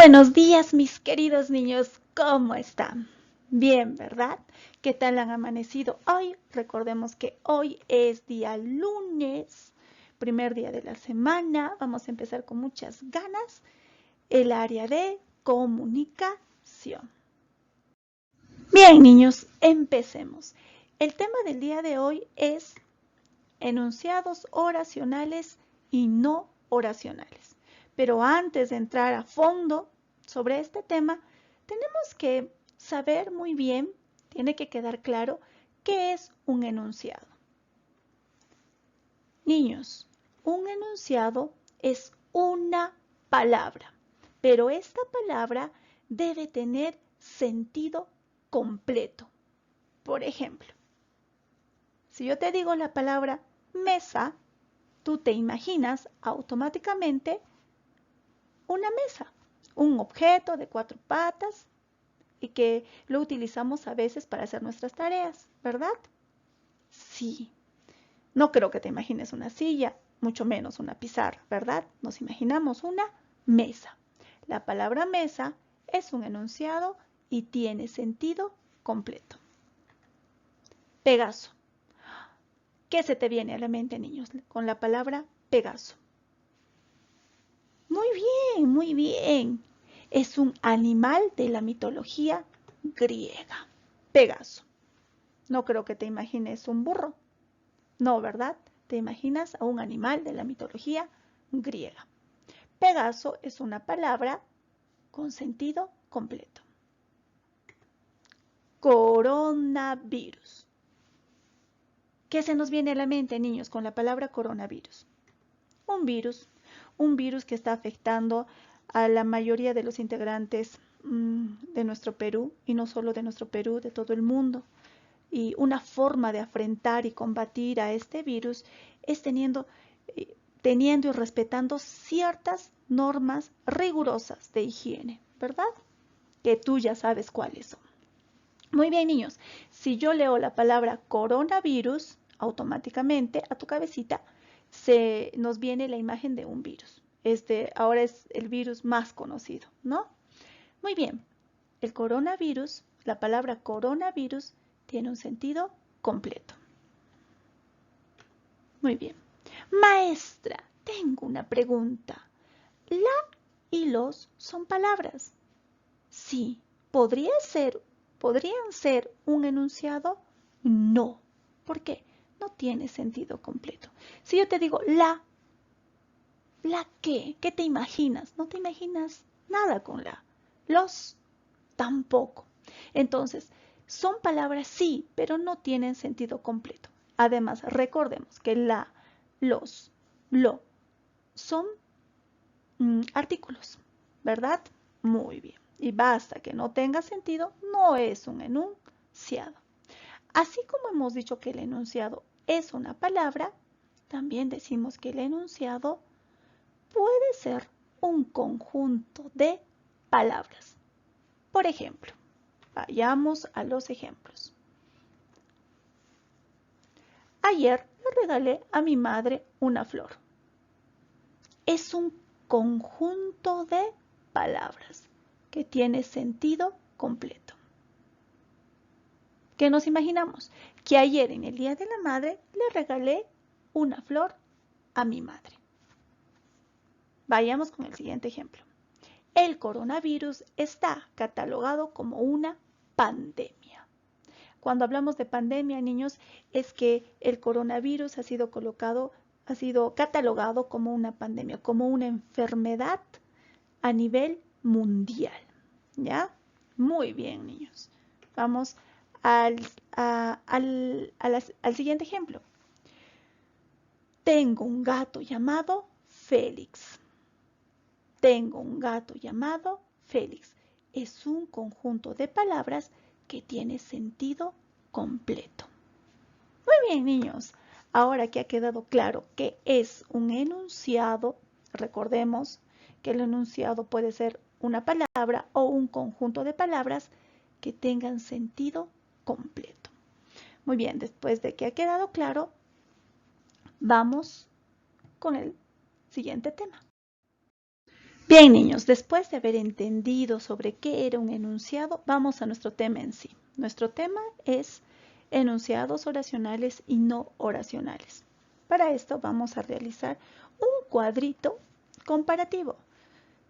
Buenos días, mis queridos niños, ¿cómo están? Bien, ¿verdad? ¿Qué tal han amanecido hoy? Recordemos que hoy es día lunes, primer día de la semana. Vamos a empezar con muchas ganas el área de comunicación. Bien, niños, empecemos. El tema del día de hoy es enunciados oracionales y no oracionales. Pero antes de entrar a fondo sobre este tema, tenemos que saber muy bien, tiene que quedar claro, qué es un enunciado. Niños, un enunciado es una palabra, pero esta palabra debe tener sentido completo. Por ejemplo, si yo te digo la palabra mesa, tú te imaginas automáticamente una mesa, un objeto de 4 patas y que lo utilizamos a veces para hacer nuestras tareas, ¿verdad? Sí. No creo que te imagines una silla, mucho menos una pizarra, ¿verdad? Nos imaginamos una mesa. La palabra mesa es un enunciado y tiene sentido completo. Pegaso. ¿Qué se te viene a la mente, niños, con la palabra Pegaso? Muy bien, muy bien. Es un animal de la mitología griega. Pegaso. No creo que te imagines un burro. No, ¿verdad? Te imaginas a un animal de la mitología griega. Pegaso es una palabra con sentido completo. Coronavirus. ¿Qué se nos viene a la mente, niños, con la palabra coronavirus? Un virus que está afectando a la mayoría de los integrantes de nuestro Perú, y no solo de nuestro Perú, de todo el mundo. Y una forma de afrontar y combatir a este virus es teniendo y respetando ciertas normas rigurosas de higiene, ¿verdad? Que tú ya sabes cuáles son. Muy bien, niños, si yo leo la palabra coronavirus, automáticamente a tu cabecita se nos viene la imagen de un virus. Ahora es el virus más conocido, ¿no? Muy bien, el coronavirus, la palabra coronavirus tiene un sentido completo. Muy bien. Maestra, tengo una pregunta. La y los son palabras. Sí, ¿podrían ser un enunciado? No. ¿Por qué? No tiene sentido completo. Si yo te digo ¿la qué? ¿Qué te imaginas? No te imaginas nada con la. Los tampoco. Entonces, son palabras sí, pero no tienen sentido completo. Además, recordemos que la, los, lo son artículos, ¿verdad? Muy bien. Y basta que no tenga sentido, no es un enunciado. Así como hemos dicho que el enunciado es una palabra, también decimos que el enunciado puede ser un conjunto de palabras. Por ejemplo, vayamos a los ejemplos. Ayer le regalé a mi madre una flor. Es un conjunto de palabras que tiene sentido completo. ¿Qué nos imaginamos? Que ayer en el Día de la Madre le regalé una flor a mi madre. Vayamos con el siguiente ejemplo. El coronavirus está catalogado como una pandemia. Cuando hablamos de pandemia, niños, es que el coronavirus ha sido catalogado como una pandemia, como una enfermedad a nivel mundial. ¿Ya? Muy bien, niños. Vamos al siguiente ejemplo. Tengo un gato llamado Félix. Tengo un gato llamado Félix. Es un conjunto de palabras que tiene sentido completo. Muy bien, niños. Ahora que ha quedado claro que es un enunciado, recordemos que el enunciado puede ser una palabra o un conjunto de palabras que tengan sentido completo. Muy bien, después de que ha quedado claro, vamos con el siguiente tema. Bien, niños, después de haber entendido sobre qué era un enunciado, vamos a nuestro tema en sí. Nuestro tema es enunciados oracionales y no oracionales. Para esto vamos a realizar un cuadrito comparativo.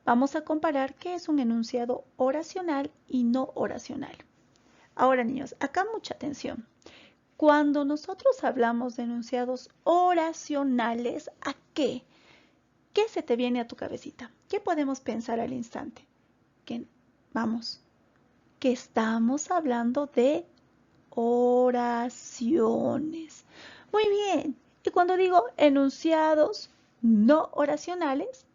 Vamos a comparar qué es un enunciado oracional y no oracional. Ahora, niños, acá mucha atención. Cuando nosotros hablamos de enunciados oracionales, ¿a qué? ¿Qué se te viene a tu cabecita? ¿Qué podemos pensar al instante? Que estamos hablando de oraciones. Muy bien. Y cuando digo enunciados no oracionales,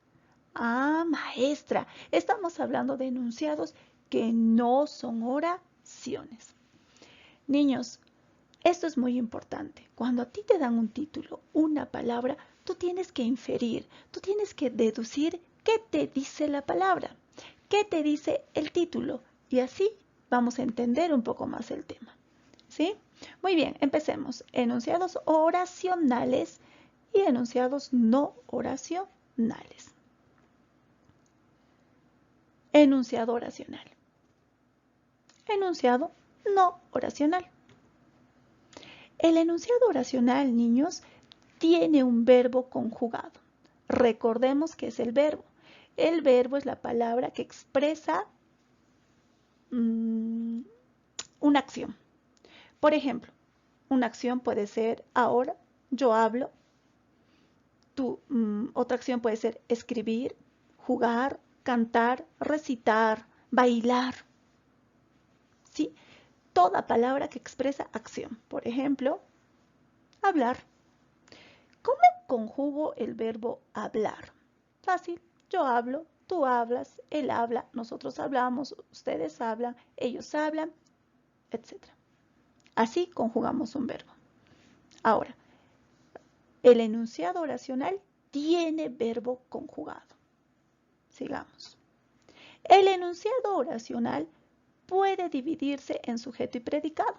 maestra, estamos hablando de enunciados que no son oraciones. Niños, esto es muy importante. Cuando a ti te dan un título, una palabra, tú tienes que inferir, tú tienes que deducir qué te dice la palabra, qué te dice el título. Y así vamos a entender un poco más el tema. ¿Sí? Muy bien, empecemos. Enunciados oracionales y enunciados no oracionales. Enunciado oracional. Enunciado no oracional. El enunciado oracional, niños, tiene un verbo conjugado. Recordemos que es el verbo. El verbo es la palabra que expresa una acción. Por ejemplo, una acción puede ser ahora, yo hablo. Otra acción puede ser escribir, jugar, cantar, recitar, bailar. ¿Sí? Toda palabra que expresa acción. Por ejemplo, hablar. ¿Cómo conjugo el verbo hablar? Fácil. Yo hablo, tú hablas, él habla, nosotros hablamos, ustedes hablan, ellos hablan, etc. Así conjugamos un verbo. Ahora, el enunciado oracional tiene verbo conjugado. Sigamos. El enunciado oracional puede dividirse en sujeto y predicado.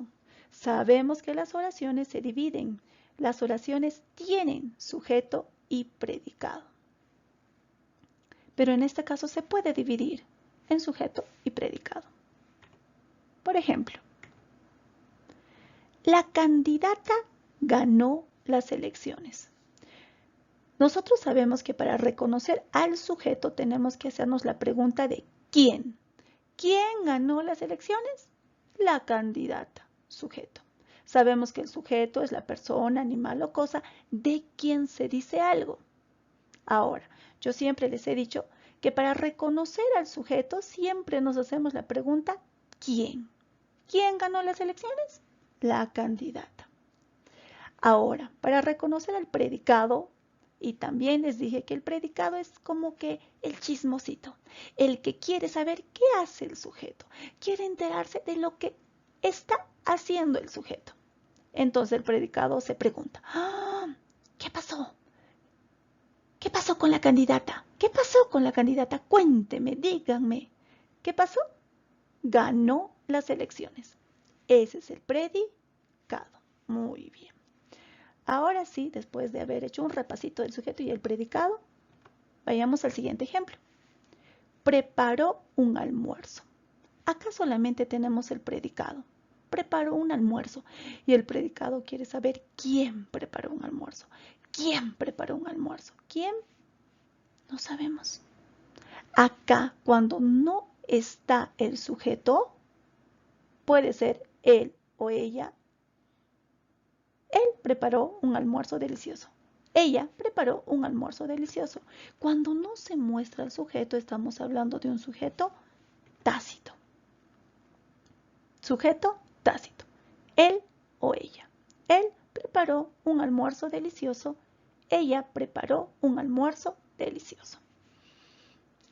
Sabemos que las oraciones se dividen. Las oraciones tienen sujeto y predicado. Pero en este caso se puede dividir en sujeto y predicado. Por ejemplo, la candidata ganó las elecciones. Nosotros sabemos que para reconocer al sujeto tenemos que hacernos la pregunta de ¿quién? ¿Quién ganó las elecciones? La candidata, sujeto. Sabemos que el sujeto es la persona, animal o cosa de quien se dice algo. Ahora, yo siempre les he dicho que para reconocer al sujeto siempre nos hacemos la pregunta ¿quién? ¿Quién ganó las elecciones? La candidata. Ahora, para reconocer al predicado, y también les dije que el predicado es como que el chismosito, el que quiere saber qué hace el sujeto, quiere enterarse de lo que está haciendo el sujeto. Entonces el predicado se pregunta, ¿qué pasó? ¿Qué pasó con la candidata? ¿Qué pasó con la candidata? Cuénteme, díganme. ¿Qué pasó? Ganó las elecciones. Ese es el predicado. Muy bien. Ahora sí, después de haber hecho un repasito del sujeto y el predicado, vayamos al siguiente ejemplo. Preparó un almuerzo. Acá solamente tenemos el predicado. Preparó un almuerzo. Y el predicado quiere saber quién preparó un almuerzo. ¿Quién preparó un almuerzo? ¿Quién? No sabemos. Acá, cuando no está el sujeto, puede ser él o ella. Él preparó un almuerzo delicioso. Ella preparó un almuerzo delicioso. Cuando no se muestra el sujeto, estamos hablando de un sujeto tácito. Sujeto tácito. Él o ella. Él preparó un almuerzo delicioso. Ella preparó un almuerzo delicioso.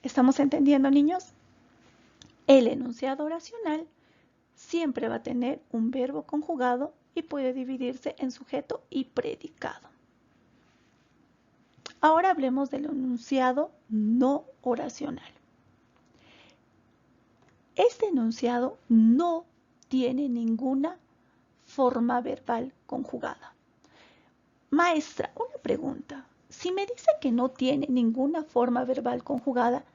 ¿Estamos entendiendo, niños? El enunciado oracional siempre va a tener un verbo conjugado y puede dividirse en sujeto y predicado. Ahora hablemos del enunciado no oracional. Este enunciado no tiene ninguna forma verbal conjugada. Maestra, una pregunta. Si me dice que no tiene ninguna forma verbal conjugada,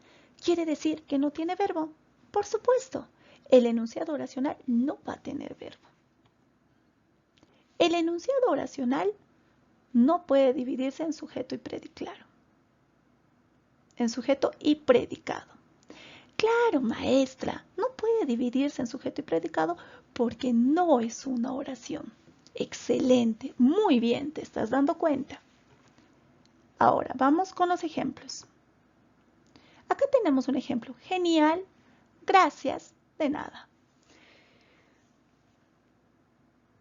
¿Quiere decir que no tiene verbo? Por supuesto, el enunciado oracional no va a tener verbo. El enunciado oracional no puede dividirse en sujeto y predicado. En sujeto y predicado. Claro, maestra, no puede dividirse en sujeto y predicado porque no es una oración. Excelente, muy bien, te estás dando cuenta. Ahora, vamos con los ejemplos. Acá tenemos un ejemplo. Genial, gracias, de nada.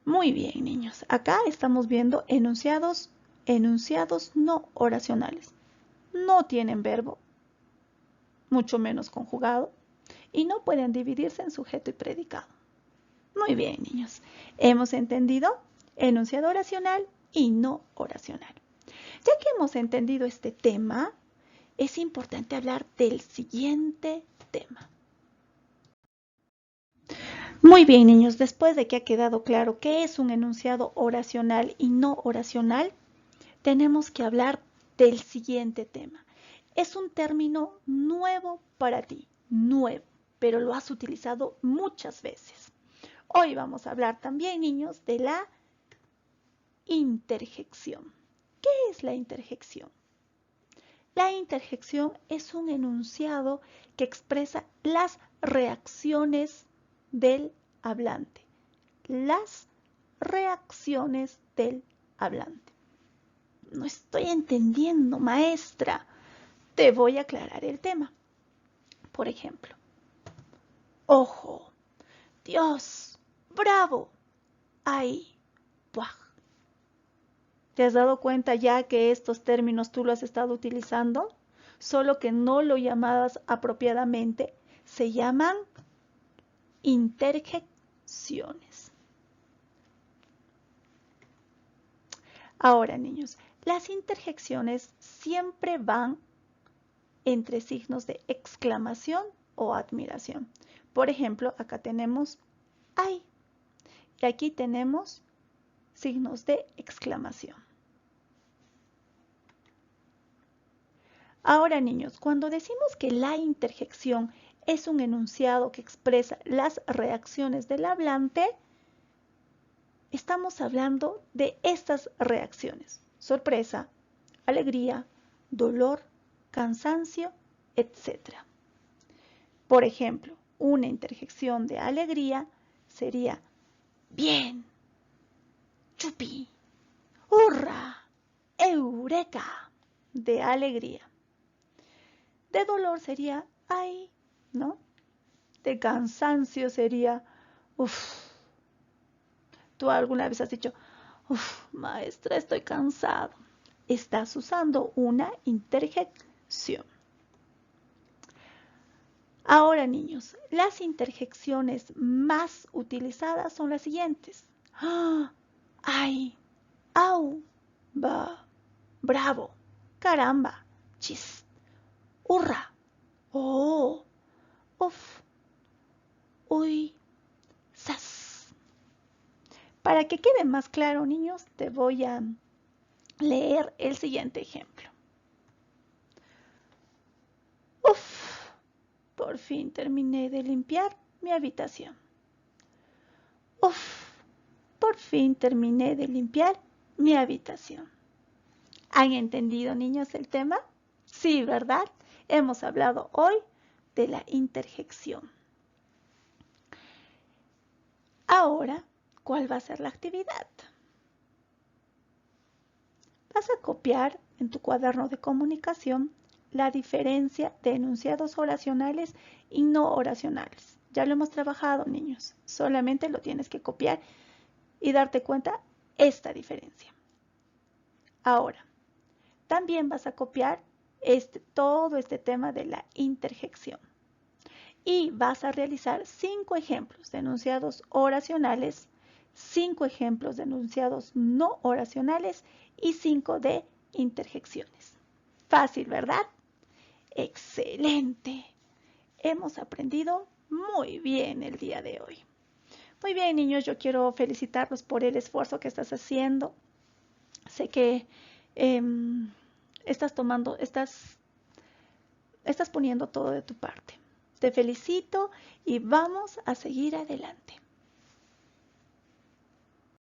Muy bien, niños. Acá estamos viendo enunciados no oracionales. No tienen verbo, mucho menos conjugado, y no pueden dividirse en sujeto y predicado. Muy bien, niños. Hemos entendido enunciado oracional y no oracional. Ya que hemos entendido este tema, es importante hablar del siguiente tema. Muy bien, niños, después de que ha quedado claro qué es un enunciado oracional y no oracional, tenemos que hablar del siguiente tema. Es un término nuevo para ti, nuevo, pero lo has utilizado muchas veces. Hoy vamos a hablar también, niños, de la interjección. ¿Qué es la interjección? La interjección es un enunciado que expresa las reacciones del hablante. Las reacciones del hablante. No estoy entendiendo, maestra. Te voy a aclarar el tema. Por ejemplo, ojo, Dios, bravo, ay, puaj. ¿Te has dado cuenta ya que estos términos tú los has estado utilizando? Solo que no lo llamabas apropiadamente. Se llaman interjecciones. Ahora, niños, las interjecciones siempre van entre signos de exclamación o admiración. Por ejemplo, acá tenemos ¡ay! Y aquí tenemos signos de exclamación. Ahora, niños, cuando decimos que la interjección es un enunciado que expresa las reacciones del hablante, estamos hablando de estas reacciones: sorpresa, alegría, dolor, cansancio, etc. Por ejemplo, una interjección de alegría sería bien, chupi, hurra, eureka, de alegría. De dolor sería ay, ¿no? De cansancio sería uff. Tú alguna vez has dicho, uff, maestra, estoy cansado. Estás usando una interjección. Ahora, niños, las interjecciones más utilizadas son las siguientes. Ay, au, ba, bravo, caramba, chis, hurra, oh, uf, uy, sas. Para que quede más claro, niños, te voy a leer el siguiente ejemplo. Uf, por fin terminé de limpiar mi habitación. Uf, por fin terminé de limpiar mi habitación. ¿Han entendido, niños, el tema? Sí, ¿verdad? Hemos hablado hoy de la interjección. Ahora, ¿cuál va a ser la actividad? Vas a copiar en tu cuaderno de comunicación la diferencia de enunciados oracionales y no oracionales. Ya lo hemos trabajado, niños. Solamente lo tienes que copiar y darte cuenta esta diferencia. Ahora, también vas a copiar todo este tema de la interjección. Y vas a realizar 5 ejemplos de enunciados oracionales, 5 ejemplos de enunciados no oracionales y 5 de interjecciones. Fácil, ¿verdad? Excelente. Hemos aprendido muy bien el día de hoy. Muy bien, niños, yo quiero felicitarlos por el esfuerzo que estás haciendo. Sé que estás estás poniendo todo de tu parte. Te felicito y vamos a seguir adelante.